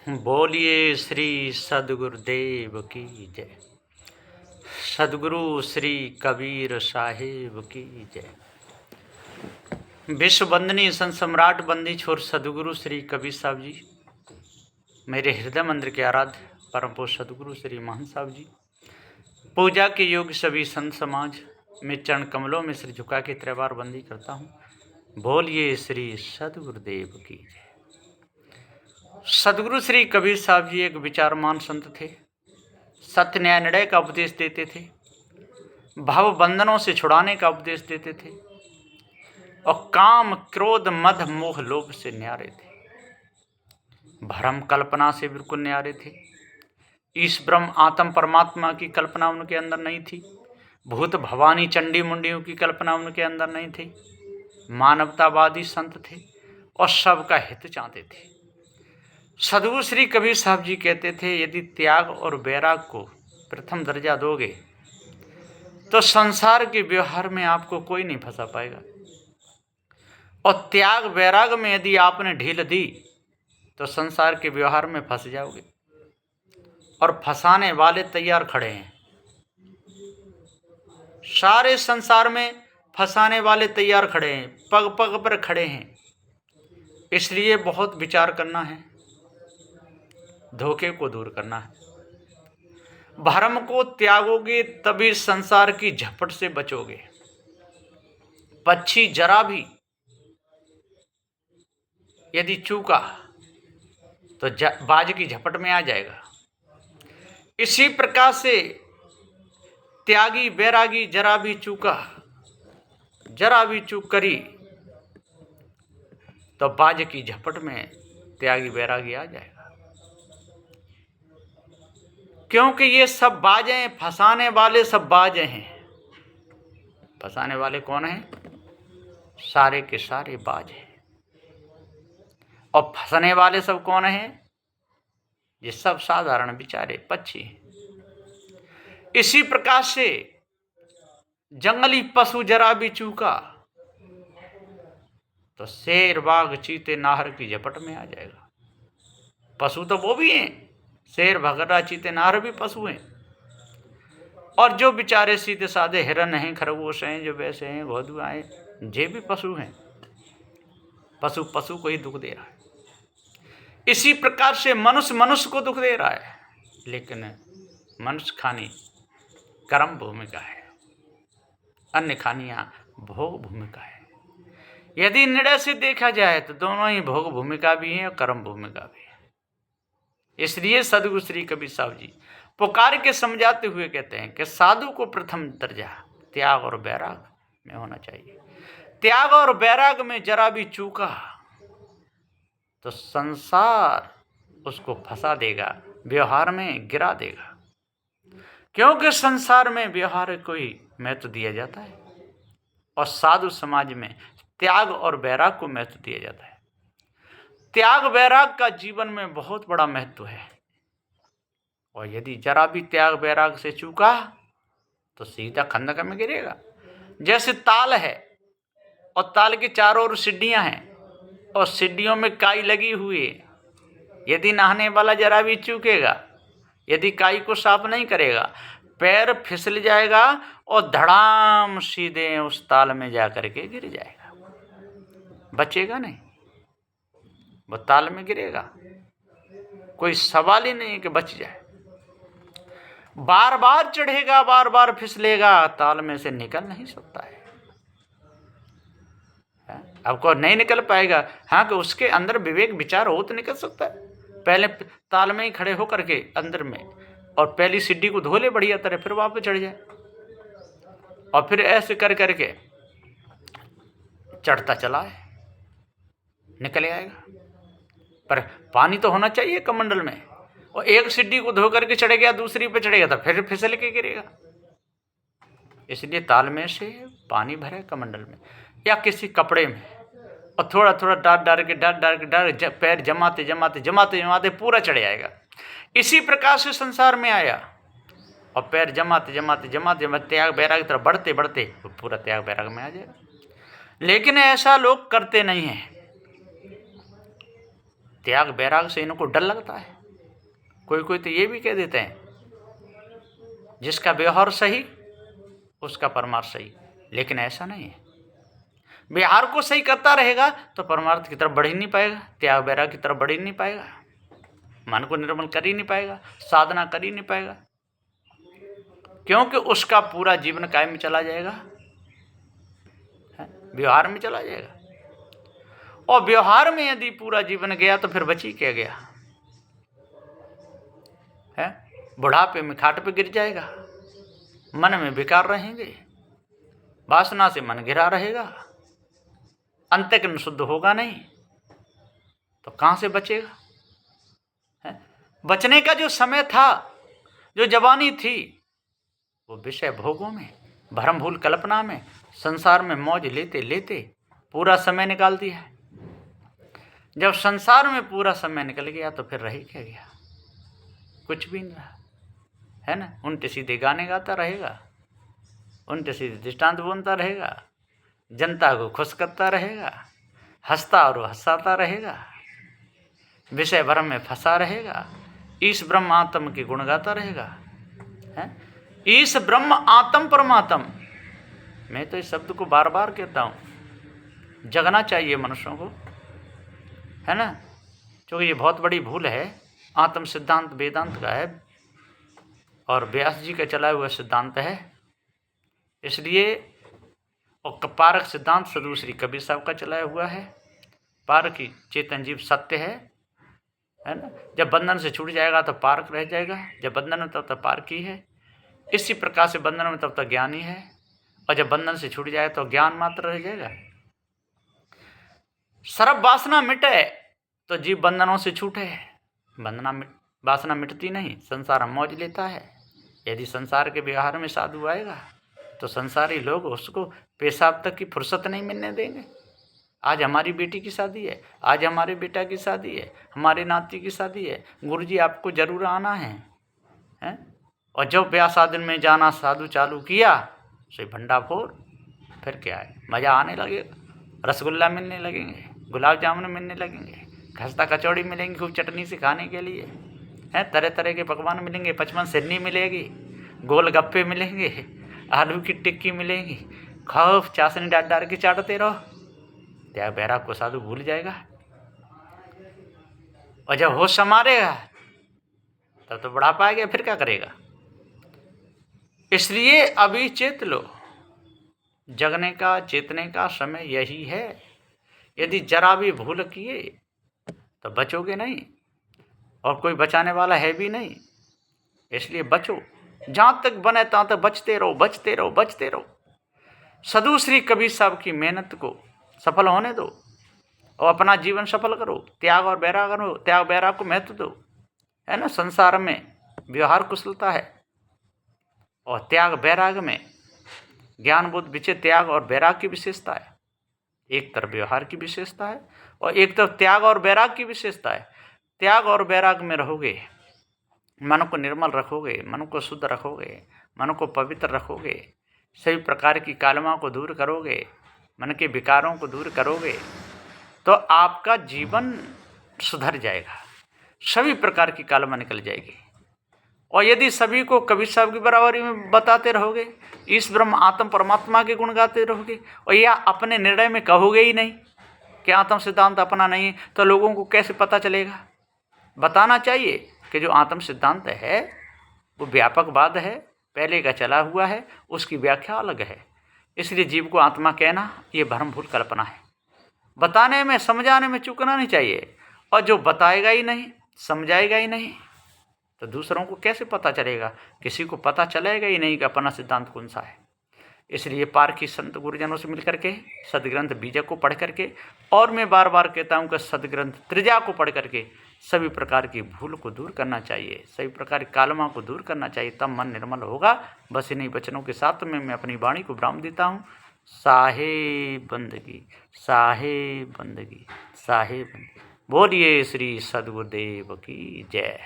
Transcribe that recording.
बोलिए श्री सदगुरुदेव की जय। सदगुरु श्री कबीर साहिब की जय। विश्व वंदनीय संत सम्राट बंदी छोर सदगुरु श्री कबीर साहब जी, मेरे हृदय मंदिर के आराध्य परम पूज्य सदगुरु श्री महंत साहब जी, पूजा के योग्य सभी संत समाज में चरण कमलों में सिर झुका के त्रिवार बंदी करता हूँ। बोलिए श्री सदगुरुदेव की जय। सदगुरु श्री कबीर साहब जी एक विचारमान संत थे। सत्य न्याय निर्णय का उपदेश देते थे, भव बंधनों से छुड़ाने का उपदेश देते थे और काम क्रोध मद मोह लोभ से न्यारे थे। भ्रम कल्पना से बिल्कुल न्यारे थे। ईश ब्रह्म आत्म परमात्मा की कल्पना उनके अंदर नहीं थी। भूत भवानी चंडी मुंडियों की कल्पना उनके अंदर नहीं थी। मानवतावादी संत थे और सबका हित चाहते थे। सदगुरु श्री कबीर साहब जी कहते थे, यदि त्याग और वैराग को प्रथम दर्जा दोगे तो संसार के व्यवहार में आपको कोई नहीं फंसा पाएगा, और त्याग वैराग में यदि आपने ढील दी तो संसार के व्यवहार में फंस जाओगे। और फंसाने वाले तैयार खड़े हैं। सारे संसार में फंसाने वाले तैयार खड़े हैं, पग पग पर खड़े हैं। इसलिए बहुत विचार करना है, धोखे को दूर करना है। भ्रम को त्यागोगे तभी संसार की झपट से बचोगे। पक्षी जरा भी यदि चूका तो बाज की झपट में आ जाएगा। इसी प्रकार से त्यागी बैरागी जरा भी चूका, जरा भी चूक करी तो बाज की झपट में त्यागी बैरागी आ जाएगा। क्योंकि ये सब बाजे हैं, फंसाने वाले सब बाजे हैं। फंसाने वाले कौन हैं? सारे के सारे बाज हैं। और फंसने वाले सब कौन हैं? ये सब साधारण बेचारे पक्षी हैं। इसी प्रकार से जंगली पशु जरा भी चूका तो शेर बाघ चीते नाहर की झपट में आ जाएगा। पशु तो वो भी हैं, शेर भगरा चीते नाहर भी पशु हैं। और जो बेचारे सीधे साधे हिरन हैं, खरगोश हैं, जो वैसे हैं, घोड़ुआ हैं, ये भी पशु हैं। पशु पशु को ही दुख दे रहा है। इसी प्रकार से मनुष्य मनुष्य को दुख दे रहा है। लेकिन मनुष्य खानी कर्म भूमिका है, अन्य खानियां भोग भूमिका है। यदि निर्णय से देखा जाए तो दोनों ही भोग भूमिका भी है और कर्म भूमिका भी है। इसलिए सदगुरु श्री कबीर साहब जी पुकार के समझाते हुए कहते हैं कि साधु को प्रथम दर्जा त्याग और वैराग में होना चाहिए। त्याग और वैराग में जरा भी चूका तो संसार उसको फंसा देगा, व्यवहार में गिरा देगा। क्योंकि संसार में व्यवहार को ही महत्व दिया जाता है और साधु समाज में त्याग और वैराग को महत्व दिया जाता है। त्याग वैराग का जीवन में बहुत बड़ा महत्व है। और यदि जरा भी त्याग वैराग से चूका तो सीधा खंडक में गिरेगा। जैसे ताल है और ताल के चारों ओर सीढ़ियां हैं और सीढ़ियों में काई लगी हुई है। यदि नहाने वाला जरा भी चूकेगा, यदि काई को साफ नहीं करेगा, पैर फिसल जाएगा और धड़ाम सीधे उस ताल में जाकर के गिर जाएगा। बचेगा नहीं, वो ताल में गिरेगा। कोई सवाल ही नहीं कि बच जाए। बार बार चढ़ेगा, बार बार फिसलेगा, ताल में से निकल नहीं सकता है। आपको नहीं निकल पाएगा। हाँ, कि उसके अंदर विवेक विचार हो तो निकल सकता है। पहले ताल में ही खड़े होकर के अंदर में और पहली सीढ़ी को धो ले बढ़िया तरह, फिर वापस चढ़ जाए और फिर ऐसे कर करके चढ़ता चला है, निकल आएगा। पर पानी तो होना चाहिए कमंडल में। और एक सीढ़ी को धो करके चढ़ गया, दूसरी पे चढ़ेगा तो फिर फिसल के गिरेगा। इसलिए ताल में से पानी भरे कमंडल में या किसी कपड़े में और थोड़ा थोड़ा डाल के पैर जमाते जमाते जमाते जमाते पूरा चढ़ आएगा। इसी प्रकार से संसार में आया और पैर जमाते जमाते जमाते जमाते त्याग वैराग की तरफ बढ़ते बढ़ते पूरा त्याग वैराग में आ जाएगा। लेकिन ऐसा लोग करते नहीं हैं। त्याग वैराग से इनको डर लगता है। कोई कोई तो ये भी कह देते हैं जिसका व्यवहार सही उसका परमार्थ सही, लेकिन ऐसा नहीं है। व्यवहार को सही करता रहेगा तो परमार्थ की तरफ बढ़ ही नहीं पाएगा, त्याग वैराग की तरफ बढ़ ही नहीं पाएगा, मन को निर्मल कर ही नहीं पाएगा, साधना कर ही नहीं पाएगा, क्योंकि उसका पूरा जीवन काय में चला जाएगा, व्यवहार में चला जाएगा। और व्यवहार में यदि पूरा जीवन गया तो फिर बची क्या गया है? बुढ़ापे में खाट पे गिर जाएगा, मन में विकार रहेंगे, वासना से मन घिरा रहेगा, अंतःकरण शुद्ध होगा नहीं, तो कहां से बचेगा है? बचने का जो समय था, जो जवानी थी, वो विषय भोगों में, भ्रम भूल कल्पना में, संसार में मौज लेते लेते पूरा समय निकाल दिया है। जब संसार में पूरा समय निकल गया तो फिर रह क्या गया? कुछ भी नहीं रहा, है ना। उल्टे सीधे गाने गाता रहेगा, उल्टे सीधे दृष्टांत बोलता रहेगा, जनता को खुश करता रहेगा, हंसता और हंसाता रहेगा, विषय भ्रम में फंसा रहेगा, ईश ब्रह्म आत्म के गुण गाता रहेगा, है। ईश ब्रह्म आत्म परमात्म, मैं तो इस शब्द को बार बार कहता हूँ, जगना चाहिए मनुष्यों को, है ना, क्योंकि ये बहुत बड़ी भूल है। आत्म सिद्धांत वेदांत का है और व्यास जी का चला हुआ सिद्धांत है, इसलिए। और पारक सिद्धांत सदूसरी कबीर साहब का चलाया हुआ है। पारक ही चेतन जीव सत्य है ना। जब बंधन से छूट जाएगा तो पारक रह जाएगा, जब बंधन में तब तक पारक ही है। इसी प्रकार से बंधन में तब तक ज्ञान ही है, और जब बंधन से छूट जाए तो ज्ञान मात्र रह जाएगा। सर्व वासना मिटे तो जीव बंधनों से छूटे। वासना मिटती नहीं, संसार मौज लेता है। यदि संसार के व्यवहार में साधु आएगा तो संसारी लोग उसको पेशाब तक की फुर्सत नहीं मिलने देंगे। आज हमारी बेटी की शादी है, आज हमारे बेटा की शादी है, हमारे नाती की शादी है, गुरुजी आपको जरूर आना है? और जब ब्याह शादी में जाना साधु चालू किया से भंडाफोड़, फिर क्या है, मज़ा आने लगेगा। रसगुल्ला मिलने लगेंगे, गुलाब जामुन मिलने लगेंगे, खस्ता कचौड़ी मिलेंगी खूब चटनी से खाने के लिए, हैं, तरह तरह के पकवान मिलेंगे, 55 सिरनी मिलेगी, गोलगप्पे मिलेंगे, आलू की टिक्की मिलेंगी, खाओ चाशनी डाल डाल के चाटते रहो। त्याग वैराग को साधु भूल जाएगा, और जब होश संभालेगा तब तो बुढ़ापा आ गया, फिर क्या करेगा? इसलिए अभी चेत लो, जगने का चेतने का समय यही है। यदि जरा भी भूल किए तो बचोगे नहीं, और कोई बचाने वाला है भी नहीं। इसलिए बचो, जहाँ तक बने तहाँ तक बचते रहो, बचते रहो, बचते रहो। सदु श्री कबीर साहब की मेहनत को सफल होने दो और अपना जीवन सफल करो। त्याग और वैराग करो, त्याग वैराग को महत्व दो, है ना। संसार में व्यवहार कुशलता है, और त्याग वैराग में ज्ञान बुद्ध विचय त्याग और वैराग की विशेषता है। एक तरफ व्यवहार की विशेषता है और एक तरफ त्याग और वैराग की विशेषता है। त्याग और वैराग में रहोगे, मन को निर्मल रखोगे, मन को शुद्ध रखोगे, मन को पवित्र रखोगे, सभी प्रकार की कालमा को दूर करोगे, मन के विकारों को दूर करोगे, तो आपका जीवन सुधर जाएगा, सभी प्रकार की कालमा निकल जाएगी। और यदि सभी को कबीर साहब की बराबरी में बताते रहोगे, इस ब्रह्म आत्म परमात्मा के गुण गाते रहोगे, और या अपने निर्णय में कहोगे ही नहीं कि आत्म सिद्धांत अपना नहीं है, तो लोगों को कैसे पता चलेगा? बताना चाहिए कि जो आत्म सिद्धांत है वो व्यापकवाद है, पहले का चला हुआ है, उसकी व्याख्या अलग है। इसलिए जीव को आत्मा कहना ये भ्रम भूल कल्पना है। बताने में, समझाने में चूकना नहीं चाहिए। और जो बताएगा ही नहीं, समझाएगा ही नहीं, तो दूसरों को कैसे पता चलेगा? किसी को पता चलेगा ही नहीं कि अपना सिद्धांत कौन सा है। इसलिए पारखी संत गुरुजनों से मिलकर के सदग्रंथ बीजक को पढ़ करके, और मैं बार बार कहता हूँ कि सदग्रंथ त्रिजा को पढ़ करके सभी प्रकार की भूल को दूर करना चाहिए, सभी प्रकार की कालमा को दूर करना चाहिए, तब मन निर्मल होगा। बस इन्हीं वचनों के साथ में मैं अपनी वाणी को विराम देता हूँ। साहेब बंदगी, साहेब बंदगी, साहेब बंदगी। बोलिए श्री सद्गुरुदेव की जय।